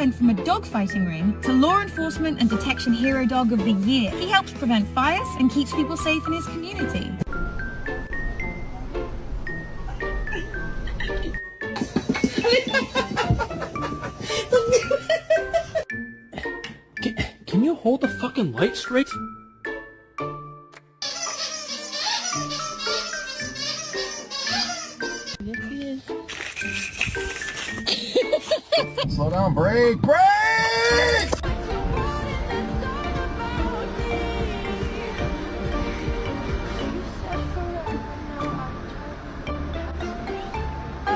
went from a dogfighting ring to law enforcement and detection hero dog of the year. He helps prevent fires and keeps people safe in his community. Can you hold the fucking light straight? Slow down, brake!